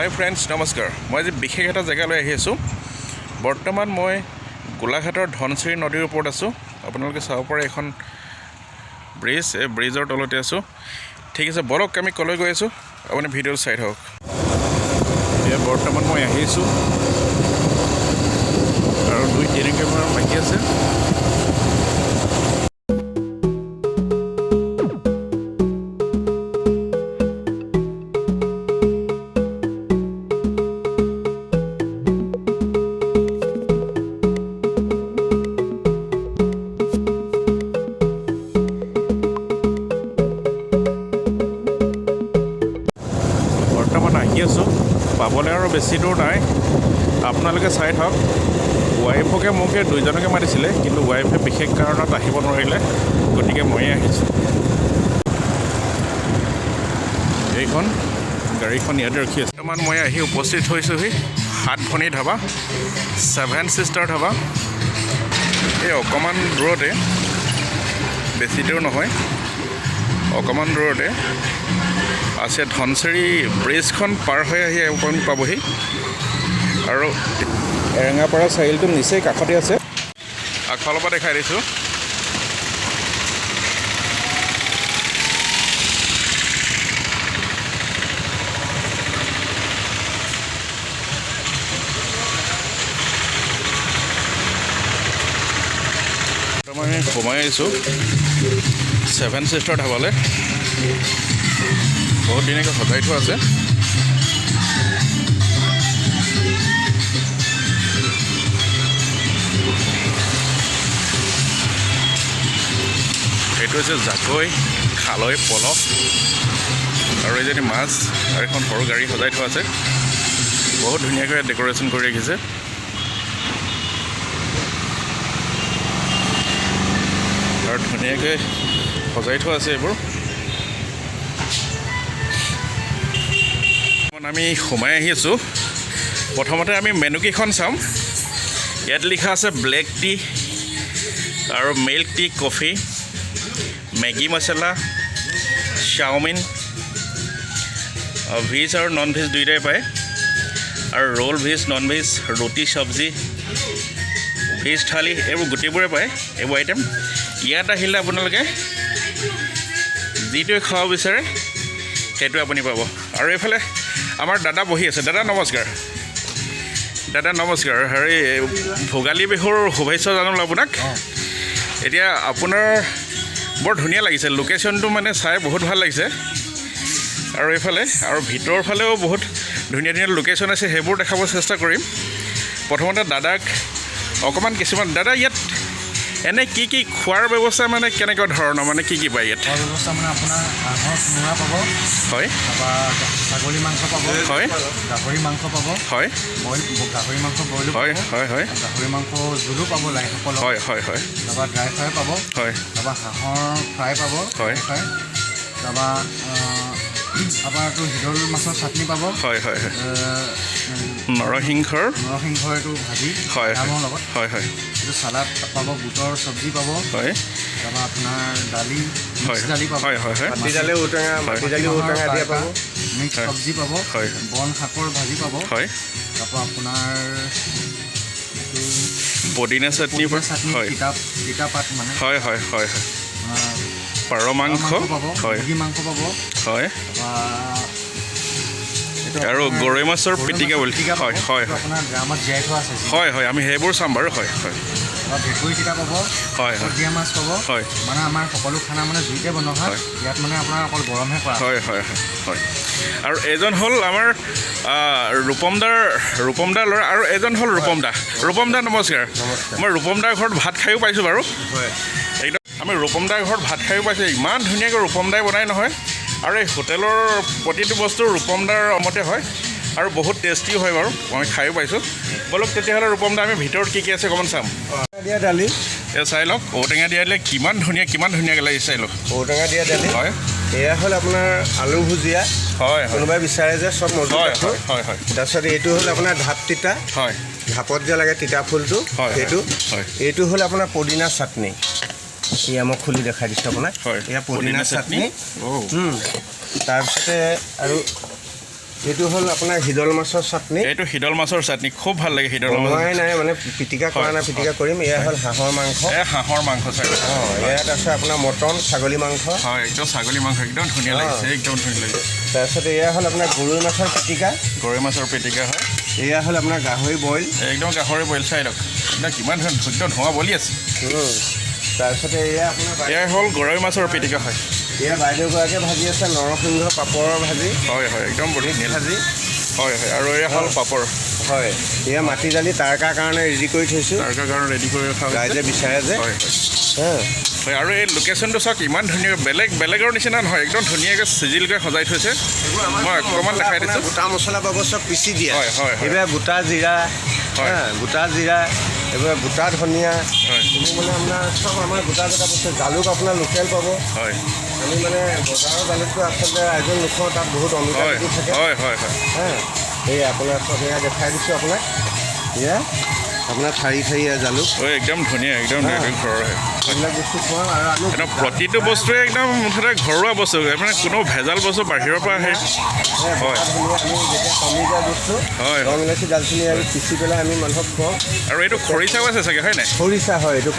হাই friends নমস্কাৰ মই আজি বিশেষ এটা জেগালৈ আহি আছোঁ বৰ্তমান মই গোলাঘাটৰ ধনশিৰি নদীৰ ওপৰত আছোঁ আপোনালোকে চাব পাৰে এখন ব্ৰিজ এই ব্ৰিজৰ তলতে আছোঁ ঠিক আছে বলক আমি কলৈ গৈ আছোঁ আপুনি ভিডিঅ'টো চাই থাকক এতিয়া বৰ্তমান মই আহিছোঁ আৰু 2-3 কিলোমিটাৰ বাকী আছে পাবলৈ আৰু বেছি দূৰ নাই আপোনালোকে চাই থাকক ৱাইফকে মোকে দুইজনকে মাতিছিলে কিন্তু ৱাইফে বিশেষ কাৰণত আহিব নোৱাৰিলে গতিকে ময়ে আহিছোঁ এইখন গাড়ীখন ইয়াতে ৰখি আছে বৰ্তমান মই আহি উপস্থিত হৈছোঁহি 7 ভনী ধাবা 7 ছিষ্টাৰ ধাবা এই অকণমান দূৰতে বেছি দূৰ নহয় অকণমান দূৰতে আছে ধনশিৰি ব্ৰিজখন পাৰ হৈ আহি আপুনি পাবহি আৰু এৰেঙাপাৰা চাৰিআলিটো নিচেই কাষতে আছে আগফালৰ পৰা দেখাই দিছোঁ মই সোমাই আহিছোঁ 7 ছিষ্টাৰ ধাবালৈ বহুত দিনকৈ সজাই থোৱা আছে এইটো হৈছে জাকৈ খালৈ পলহ আৰু এইজনী মাছ আৰু এখন সৰু গাড়ী সজাই থোৱা আছে বহুত ধুনীয়াকৈ ডেক'ৰেশ্যন কৰি ৰাখিছে আৰু ধুনীয়াকৈ সজাই থোৱা আছে এইবোৰ আমি সোমাই আহি আছোঁ প্ৰথমতে আমি মেনুকেইখন চাম ইয়াত লিখা আছে ব্লেক টি আৰু মিল্ক টি কফি মেগী মছলা চাওমিন ভেজ আৰু নন ভেজ দুয়োটাই পায় আৰু ৰোল ভেজ নন ভেজ ৰুটি চব্জি ভেজ থালি এইবোৰ গোটেইবোৰে পায় এইবোৰ আইটেম ইয়াত আহিলে আপোনালোকে যিটোৱে খাব বিচাৰে সেইটোৱে আপুনি পাব আৰু এইফালে আমাৰ দাদা বহি আছে দাদা নমস্কাৰ হেৰি ভোগালী বিহুৰ শুভেচ্ছা জনালোঁ আপোনাক এতিয়া আপোনাৰ বৰ ধুনীয়া লাগিছে লোকেশ্যনটো মানে চাই বহুত ভাল লাগিছে আৰু এইফালে আৰু ভিতৰৰ ফালেও বহুত ধুনীয়া ধুনীয়া লোকেশ্যন আছে সেইবোৰ দেখাব চেষ্টা কৰিম প্ৰথমতে দাদাক অকণমান কিছুমান দাদা ইয়াত এনে কি খোৱাৰ ব্যৱস্থা মানে কেনেকুৱা ধৰণৰ মানে কি পায় ইয়াত ব্যৱস্থা মানে আপোনাৰ হাঁহৰ কোমোৰা পাব হয় তাৰপৰা ছাগলী মাংস পাব হয় গাহৰি মাংস পাব হয় বইল গাহৰি মাংস বইলো হয় হয় হয় গাহৰি মাংস জোলো পাব লাইসকল হয় হয় হয় তাৰপৰা ড্ৰাই ফ্ৰাই পাব হয় তাৰপৰা হাঁহৰ ফ্ৰাই পাব হয় ফ্ৰাই তাৰপৰা আপোনাৰটো শিদল মাছৰ চাটনি পাব হয় হয় হয় নৰসিংহৰ এইটো ভাজি হয় আমৰ লগত হয় হয় এইটো চালাড পাব বুটৰ চব্জি পাব হয় তাৰপৰা আপোনাৰ দালি হয় দালি পাব হয় হয় হয় মিক্স চব্জি পাব হয় বন শাকৰ ভাজি পাব হয় তাৰপৰা আপোনাৰ পদিনা চাটনি হয় তিতা পাত মানে হয় হয় হয় হয় পাৰ মাংস পাব মুৰ্গী মাংস পাব হয় আৰু গৰৈ মাছৰ পিটিকা বুলি হয় হয় হয় আপোনাৰ ড্ৰামত জীয়াই থোৱা আছে হয় হয় আমি সেইবোৰ চাম বাৰু হয় হয় ভেকুৰী তিতা পাব হয় হয় দিয়া মাছ পাব হয় মানে আমাৰ সকলো খানা মানে জুইতে বনোৱা হয় ইয়াত মানে আপোনাৰ অকল গৰমহে কৰা হয় হয় হয় হয় আৰু এজন হ'ল আমাৰ ৰূপম দাৰ ল'ৰা আৰু এজন হ'ল ৰূপম দা নমস্কাৰ মই ৰূপম দাৰ ঘৰত ভাত খায়ো পাইছোঁ বাৰু হয় একদম আমি ৰূপম দাৰ ঘৰত ভাত খায়ো পাইছোঁ ইমান ধুনীয়াকৈ ৰূপম দাই বনাই নহয় আৰু এই হোটেলৰ প্ৰতিটো বস্তু ৰূপম দাৰ মতে হয় আৰু বহুত টেষ্টিও হয় বাৰু মই খায়ো পাইছোঁ বলক তেতিয়াহ'লে ৰূপম দা আমি ভিতৰত কি আছে অকণমান চাম দিয়া দালি এই চাই লওক ঔটেঙা দিয়া দিলে কিমান ধুনীয়াকৈ লাগিছে চাই লওক ঔটেঙা দিয়া দালি হয় এয়া হ'ল আপোনাৰ আলু ভুজিয়া হয় কোনোবাই বিচাৰে যে চব মজুত হয় ৰাখোঁ হয় হয় তাৰপিছত এইটো হ'ল আপোনাৰ ঢাপ তিতা হয় ঢাপত যে লাগে তিতা ফুলটো সেইটো এইটো হ'ল আপোনাৰ পদিনা চাটনি এয়া মই খুলি দেখাই দিছোঁ আপোনাক এয়া পদিনা চাটনি তাৰপিছতে আৰু এইটো হ'ল আপোনাৰ শিদল মাছৰ চাটনি। এইটো শিদল মাছৰ চাটনি খুব ভাল লাগে। শিদল মাছ নাই মানে পিটিকা কৰা নাই, পিটিকা কৰিম। এয়া হ'ল হাঁহৰ মাংস। হাঁহৰ মাংস চাই ইয়াত আছে আপোনাৰ মটন, ছাগলী মাংস। হয়, একদম ছাগলী মাংস একদম ধুনীয়া লাগিছে, একদম ধুনীয়া লাগিছে। তাৰপিছত এয়া হ'ল আপোনাৰ গৰৈ মাছৰ পিটিকা। গৰৈ মাছৰ পিটিকা হয়। এয়া হ'ল আপোনাৰ গাহৰি বইল। একদম গাহৰি বইল চাই লওক, একদম কিমান একদম ধোঁৱা বলি আছে। তাৰপিছতে এয়া আপোনাৰ এয়া হ'ল গৰৈ মাছৰ পিটিকা হয়। এয়া বাইদেউগৰাকীয়ে ভাজি আছে নৰসিংহ পাপৰৰ ভাজি। হয় হয়, একদম ধুনীয়া ভাজি। হয় হয়, আৰু এয়া হ'ল পাপৰ। হয়, এয়া মাটি দালি তাৰকাৰ কাৰণে ৰেডি কৰি থৈছোঁ। তাৰকাৰ কাৰণে ৰেডি কৰি ৰখা ৰাইজে বিচাৰে যে। হয় হয়, আৰু এই লোকেশ্যনটো চাওক ইমান ধুনীয়া, বেলেগৰ নিচিনা নহয়, একদম ধুনীয়াকৈ চিজিলকৈ সজাই থৈছে। মই অকণমান দেখাই দিছোঁ। গোটা মছলা পাব, চব পিচি দিয়া। হয় হয়, এইবিলাক গোটা জিৰা, গোটা জিৰা, এইবিলাক গোটা ধনিয়া, এইবোৰ মানে আপোনাৰ চব আমাৰ গোটা বস্তু। জালুক আপোনাৰ লোকেল পাব। হয়, আমি মানে বজাৰৰ জালুকটো আচলতে ৰাইজৰ নোখোৱাওঁ, তাত বহুত অমিতা থাকে। হয় হয় হয়, এই আপোনাৰ চব এয়া দেখাই দিছোঁ আপোনাক। এয়া আপোনাৰ ঠাৰি জালুক। একদম ধুনীয়া, একদম ঘৰৰ এইবিলাক বস্তু খোৱাওঁ। আৰু আমি একদম প্ৰতিটো বস্তুৱে একদম মুঠতে ঘৰুৱা বস্তু, মানে কোনো ভেজাল বস্তু বাহিৰৰ পৰা আহে। হয়, আমি যেতিয়া কমি যায় বস্তু, হয়, লং ইলাচি দালচেনি আমি পিচি পেলাই আমি মানুহক খুৱাওঁ। আৰু এইটো খৰিচাও আছে চাগে, হয় নাই? খৰিচা হয়, এইটো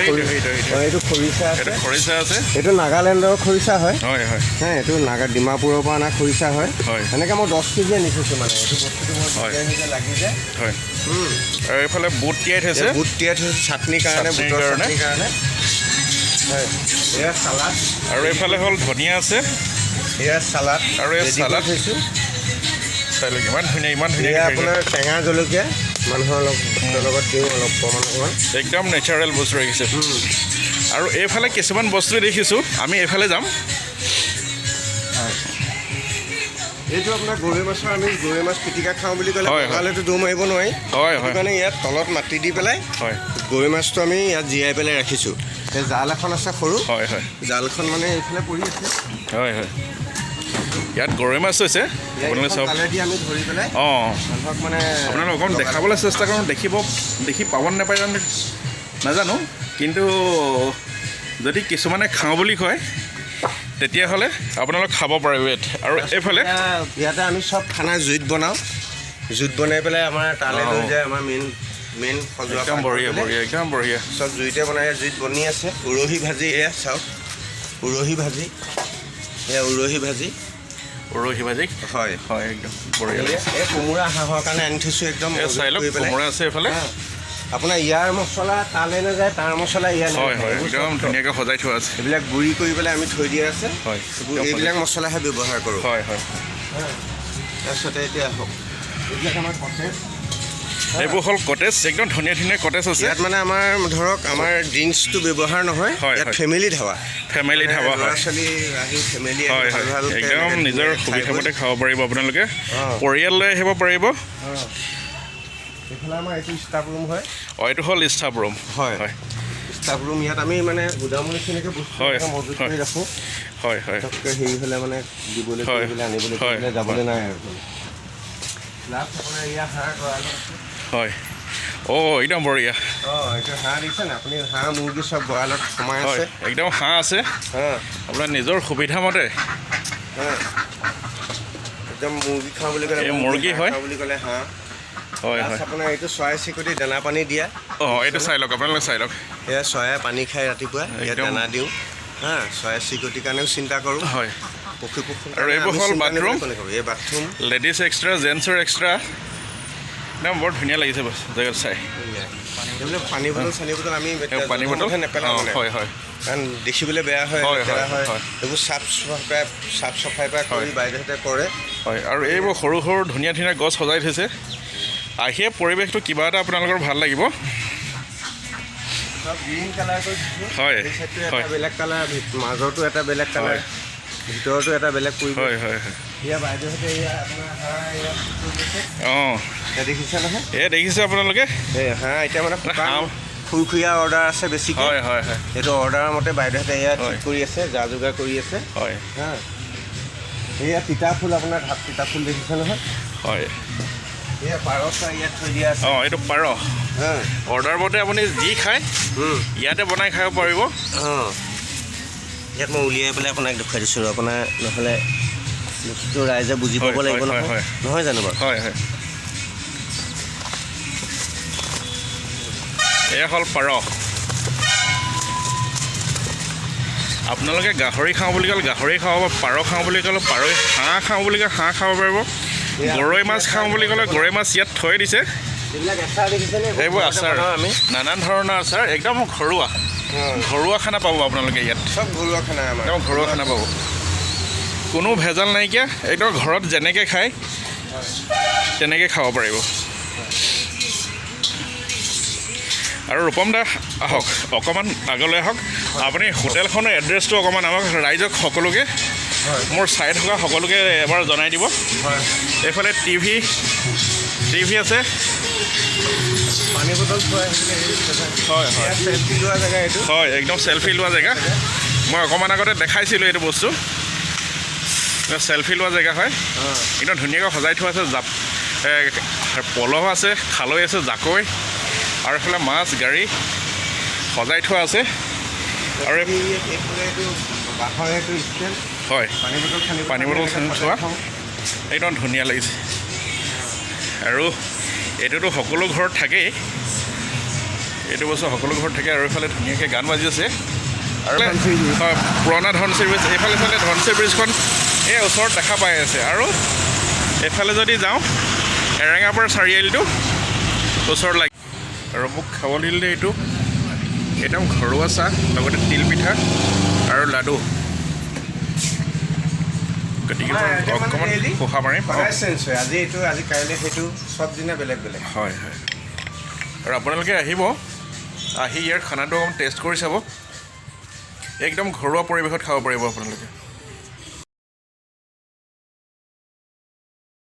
এইটো খৰিচা আছে। খৰিচা আছে, এইটো নাগালেণ্ডৰ খৰিচা হয়। হয় হয়, এইটো ডিমাপুৰৰ পৰা অনা খৰিচা হয়। সেনেকৈ মই 10 কেজি আনি থৈছোঁ মানে। এইটো বস্তুটো মই লাগি যায়। হয়, আৰু এইফালে বুট তিয়াই থৈছে। বুট তিয়াই থৈছোঁ চাটনিৰ কাৰণে, বুটৰ চাটনিৰ কাৰণে। হয়, এয়া চালাড। আৰু এইফালে হ'ল ধনিয়া আছে। এয়া চালাড, আৰু এই চালাড থৈছোঁ। চাই লওক ইমান ধুনীয়া, ইমান ধুনীয়া। এয়া আপোনাৰ টেঙা জলকীয়া মানুহৰ লগত দিওঁ অলপ অকণমান। একদম নেচাৰেল বস্তু ৰাখিছে। আৰু এইফালে কিছুমান বস্তু দেখিছোঁ, আমি এইফালে যাম। এইটো আপোনাৰ গৰৈ মাছৰ, আমি গৰৈ মাছ পিটিকা খাওঁ বুলি ক'লে বগালেতো দৌ মাৰিব নোৱাৰি। হয় হয়, সেইকাৰণে ইয়াত তলত মাটি দি পেলাই গৰৈ মাছটো আমি ইয়াত জীয়াই পেলাই ৰাখিছোঁ। এই জাল এখন আছে সৰু। হয় হয়, জালখন মানে এইফালে পৰি আছে। হয় হয়, ইয়াত গৰৈ মাছ হৈছে। আপোনালোকে চব আমি ধৰি পেলাই মানুহক মানে আপোনালোক অকণ দেখাবলৈ চেষ্টা কৰোঁ। দেখি পাব নাপায় নাজানো, কিন্তু যদি কিছুমানে খাওঁ বুলি কয় তেতিয়াহ'লে আপোনালোক খাব পাৰিব। আৰু এইফালে ইয়াতে আমি চব খানা জুইত বনাওঁ। জুইত বনাই পেলাই আমাৰ তালৈ লৈ যায়। আমাৰ মেইন সজোৱা একদম বঢ়িয়া বঢ়িয়া, একদম বঢ়িয়া। চব জুইতে বনাই, জুইত বনি আছে। উৰহি ভাজি, এয়া চাওক উৰহি ভাজি, এয়া উৰহি ভাজি। উৰহি ভাজি, হয় হয়, একদম বঢ়িয়া লাগিছে। এই কোমোৰা হাঁহৰ কাৰণে আনি থৈছোঁ একদম। চাই লওক, কোমোৰা আছে এইফালে। আপোনাৰ ইয়াৰ মছলা তালৈ নাযায়, তাৰ মছলা ইয়াৰ হয় হয়, একদম ধুনীয়াকৈ সজাই থোৱা আছে। এইবিলাক গুড়ি কৰি পেলাই আমি থৈ দিয়া আছে। হয়, এইবিলাক মছলাহে ব্যৱহাৰ কৰোঁ। হয় হয়, তাৰপিছতে এতিয়া আহক, এইবিলাক আমাৰ কটেজ। এইবোৰ হ'ল কটেজ, একদম ধুনীয়া ধুনীয়া কটেজ আছে। ইয়াত মানে আমাৰ ধৰক আমাৰ ড্ৰিংকছটো ব্যৱহাৰ নহয়। ইয়াত ফেমিলি ধাবা। ফেমিলি ধাবা, ল'ৰা ছোৱালী আহি ফেমিলি হয় হয়, একদম নিজৰ সুবিধামতে খাব পাৰিব আপোনালোকে। পৰিয়াল লৈ আহিব পাৰিব। এইফালে আমাৰ এইটো ষ্টাফ ৰুম হয়। এইটো হ'ল ষ্টাফ ৰুম। হয় হয়, ষ্টাফ ৰুম। ইয়াত আমি মানে গুদামৰ নিচিনাকৈ বস্তু মজুত কৰি ৰাখোঁ। হয় হয়, হেৰি হ'লে মানে দিবলৈ আনিবলৈ যাবলৈ নাই আৰু। লাষ্ট আপোনাৰ ইয়াৰ হাঁহ গঁৰাল হয়। একদম বঢ়িয়া। এইটো হাঁহ দিছেনে আপুনি? হাঁহ মুৰ্গী চব গঁৰালত সোমাই আছে। একদম হাঁহ আছে, আপোনাৰ নিজৰ সুবিধামতে। একদম মুৰ্গী খাওঁ বুলি ক'লে মুৰ্গী হয়, বুলি ক'লে হাঁহ। হয় হয়, আপোনাৰ এইটো চৰাই চিৰিকটি দানা পানী দিয়া। এইটো চাই লওক, আপোনালোকে চাই লওক। এয়া চৰাই পানী খাই ৰাতিপুৱা, ইয়াত দানা দিওঁ। চৰাই চিৰিকটিৰ কাৰণেও চিন্তা কৰোঁ। হয়, পশু পক্ষী। আৰু এইবোৰ হ'ল বাথৰুম। এই বাথৰুম লেডিজ এক্সট্ৰা, জেণ্টছৰ এক্সট্ৰা। একদম বৰ ধুনীয়া লাগিছে জেগাত চাই। এইবিলাক পানী বটল চানী বটল আমি পানী বটল নেপেলাওঁ। হয় হয়, কাৰণ দেখিবলৈ বেয়া হয়, এইবোৰ চাফ চাফাই পৰা কৰি বাইদেউহঁতে কৰে। হয়, আৰু এইবোৰ সৰু সৰু ধুনীয়া ধুনীয়া গছ সজাই থৈছে। আহিয়ে পৰিৱেশটো কিবা এটা আপোনালোকৰ ভাল লাগিব। গ্ৰীণ কালাৰ কৰি হয়, এটা বেলেগ কালাৰ, মাজৰটো এটা বেলেগ কালাৰ, ভিতৰতো এটা বেলেগ পৰিৱেশ। হয় হয় হয়, এয়া বাইদেউহঁতে দেখিছে নহয়? দেখিছে আপোনালোকে? হাঁহ এতিয়া মানে খুৰখুৰীয়া অৰ্ডাৰ আছে বেছিকৈ। হয় হয় হয়, সেইটো অৰ্ডাৰৰ মতে বাইদেউহঁতে এয়া ঠিক কৰি আছে, যা যোগাৰ কৰি আছে। হয়, এয়া তিতা ফুল, আপোনাৰ ঢাপ তিতা ফুল দেখিছে নহয়? হয়, এয়া পাৰ ইয়াত থৈ দিয়া আছে। এইটো পাৰ। অৰ্ডাৰ মতে আপুনি যি খায় ইয়াতে বনাই খাব পাৰিব। ইয়াত মই উলিয়াই পেলাই আপোনাক দেখুৱাই দিছোঁ। আপোনাৰ নহ'লে বস্তুটো ৰাইজে বুজি পাব লাগিব নহয়, নহয় জানো বাৰু? হয় হয়। এয়া হ'ল পাৰ। আপোনালোকে গাহৰি খাওঁ বুলি ক'লে গাহৰি খাব, পাৰ খাওঁ বুলি ক'লে পাৰ, হাঁহ খাওঁ বুলি ক'লে হাঁহ খাব পাৰিব, গৰৈ মাছ খাওঁ বুলি ক'লে গৰৈ মাছ ইয়াত থৈ দিছে। এইবোৰ আচাৰ, নানান ধৰণৰ আচাৰ, একদম ঘৰুৱা খানা পাব আপোনালোকে ইয়াত। চব ঘৰুৱা খানা, একদম ঘৰুৱা খানা পাব, কোনো ভেজাল নাইকিয়া, একদম ঘৰত যেনেকৈ খায় তেনেকৈ খাব পাৰিব। আৰু ৰূপম দা আহক, অকণমান আগলৈ আহক। আপুনি হোটেলখনৰ এড্ৰেছটো অকণমান আমাক ৰাইজক সকলোকে, মোৰ চাই থকা সকলোকে এবাৰ জনাই দিব। এইফালে টিভি আছে, পানী বটল থোৱা, হয় হয় চেল্ফি লোৱা জেগা এইটো, হয় একদম চেল্ফি লোৱা জেগা। মই অকণমান আগতে দেখাইছিলোঁ এইটো বস্তু, চেল্ফি লোৱা জেগা হয়। একদম ধুনীয়াকৈ সজাই থোৱা আছে, পলহ আছে, খালৈ আছে, জাকৈ, আৰু এইফালে মাছ গাড়ী সজাই থোৱা আছে। আৰু হয় পানী বটল থোৱা, একদম ধুনীয়া লাগিছে। আৰু এইটোতো সকলো ঘৰত থাকেই, এইটো বস্তু সকলো ঘৰত থাকে। আৰু এইফালে ধুনীয়াকৈ গান বাজি আছে। আৰু হয় পুৰণা ধনশিৰি ব্ৰিজ, এইফালে ধনশিৰি ব্ৰিজখন এই ওচৰত দেখা পাই আছে। আৰু এইফালে যদি যাওঁ এৰেঙাপাৰ চাৰিআলিটো ওচৰত লাগে। আৰু মোক খাব দিলে এইটো একদম ঘৰুৱা চাহ, লগতে তিল পিঠা আৰু লাডু। গতিকে অকণমান পোষা পাৰিম। আজি এইটো, আজি কাইলৈ সেইটো, চব দিনা বেলেগ বেলেগ। হয় হয়। আৰু আপোনালোকে আহিব, আহি ইয়াৰ খানাটো অকণমান টেষ্ট কৰি চাব, একদম ঘৰুৱা পৰিৱেশত খাব পাৰিব আপোনালোকে।